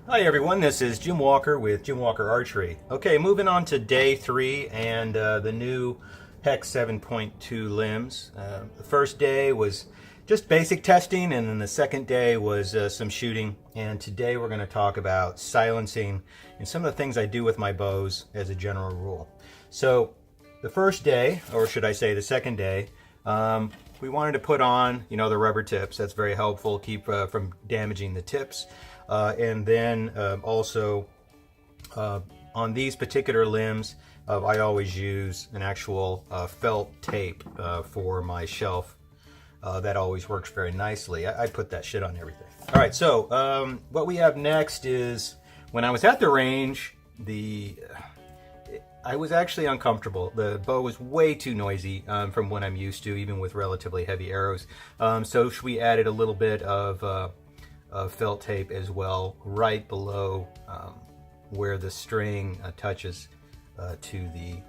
Hi everyone, this is Jim Walker with Jim Walker Archery. Okay, moving on to day 3 and the new HEX 7.2 limbs. The first day was just basic testing, and then the second day was some shooting. And today we're going to talk about silencing and some of the things I do with my bows as a general rule. So the first day, or should I say the second day, we wanted to put on, the rubber tips. That's very helpful, keep from damaging the tips. And then also on these particular limbs, I always use an actual felt tape for my shelf. That always works very nicely. I put that shit on everything. All right, so what we have next is, when I was at the range, I was actually uncomfortable. The bow was way too noisy from what I'm used to, even with relatively heavy arrows. So we added a little bit of felt tape as well, right below where the string touches to the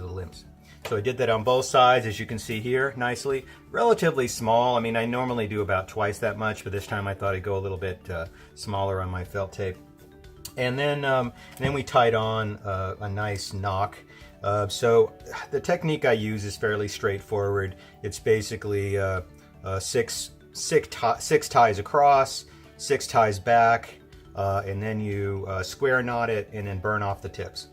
limbs. So I did that on both sides, as you can see here, nicely. Relatively small. I mean, I normally do about twice that much, but this time I thought I'd go a little bit smaller on my felt tape. And then we tied on a nice nock. So the technique I use is fairly straightforward. It's basically six ties across, 6 ties back, and then you square knot it and then burn off the tips.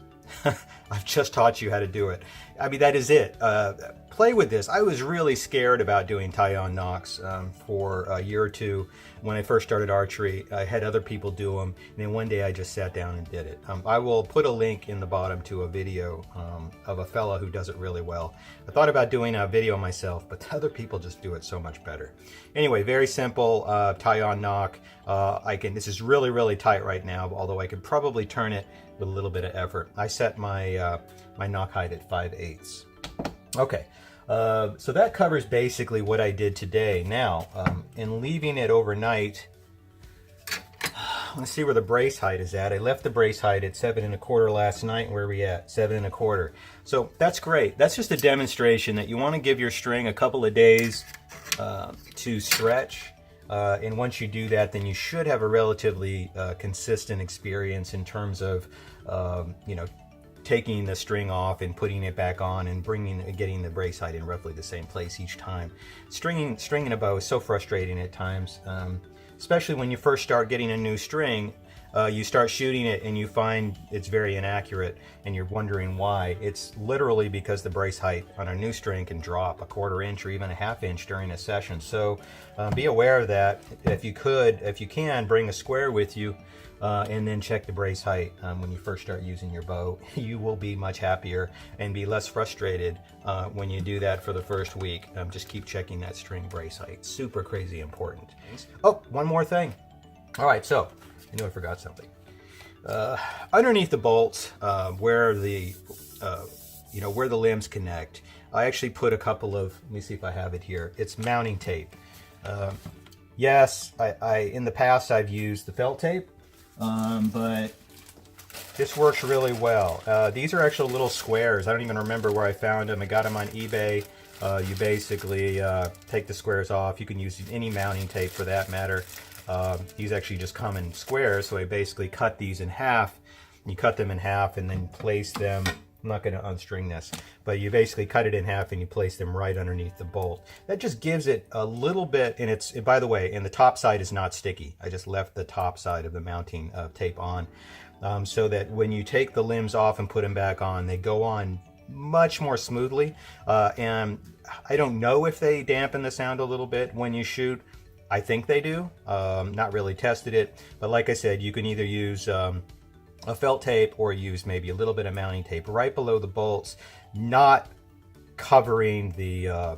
I've just taught you how to do it. I mean, that is it. Play with this. I was really scared about doing tie-on nocks for a year or two when I first started archery. I had other people do them, and then one day I just sat down and did it. I will put a link in the bottom to a video of a fella who does it really well. I thought about doing a video myself, but other people just do it so much better. Anyway, very simple tie-on nock. This is really, really tight right now, although I could probably turn it with a little bit of effort. I set my my nock height at 5/8. Okay, so that covers basically what I did today. Now, in leaving it overnight, let's see where the brace height is at. I left the brace height at 7 1/4 last night. Where are we at? 7 1/4. So that's great. That's just a demonstration that you want to give your string a couple of days to stretch. And once you do that, then you should have a relatively consistent experience in terms of, taking the string off and putting it back on and getting the brace height in roughly the same place each time. Stringing a bow is so frustrating at times, especially when you first start getting a new string. You start shooting it and you find it's very inaccurate and you're wondering why. It's literally because the brace height on a new string can drop a 1/4 inch or even a 1/2 inch during a session. So be aware of that. If you can, bring a square with you and then check the brace height when you first start using your bow. You will be much happier and be less frustrated when you do that for the first week. Just keep checking that string brace height. Super crazy important. Oh, one more thing. All right, so I knew I forgot something. Underneath the bolts, where the limbs connect, I actually put a couple of. Let me see if I have it here. It's mounting tape. Yes, I in the past I've used the felt tape, but this works really well. These are actual little squares. I don't even remember where I found them. I got them on eBay. You basically take the squares off. You can use any mounting tape for that matter. These actually just come in squares, so I basically cut these in half. You cut them in half and then place them. I'm not going to unstring this, but you basically cut it in half and you place them right underneath the bolt. That just gives it a little bit, and by the way, and the top side is not sticky. I just left the top side of the mounting tape on, so that when you take the limbs off and put them back on, they go on much more smoothly. And I don't know if they dampen the sound a little bit when you shoot. I think they do. Not really tested it, but like I said, you can either use a felt tape or use maybe a little bit of mounting tape right below the bolts, not covering the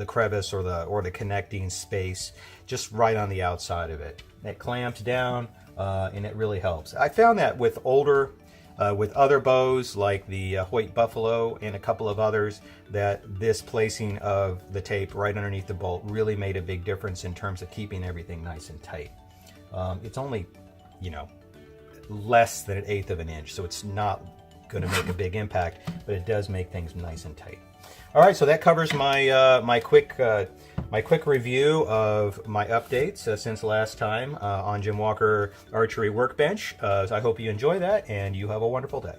crevice or the connecting space, just right on the outside of it. It clamps down, and it really helps. I found that with other bows like the Hoyt Buffalo and a couple of others, that this placing of the tape right underneath the bolt really made a big difference in terms of keeping everything nice and tight. It's only, less than 1/8 of an inch, so it's not going to make a big impact, but it does make things nice and tight. All right, so that covers my my quick review of my updates since last time on Jim Walker Archery Workbench. So I hope you enjoy that, and you have a wonderful day.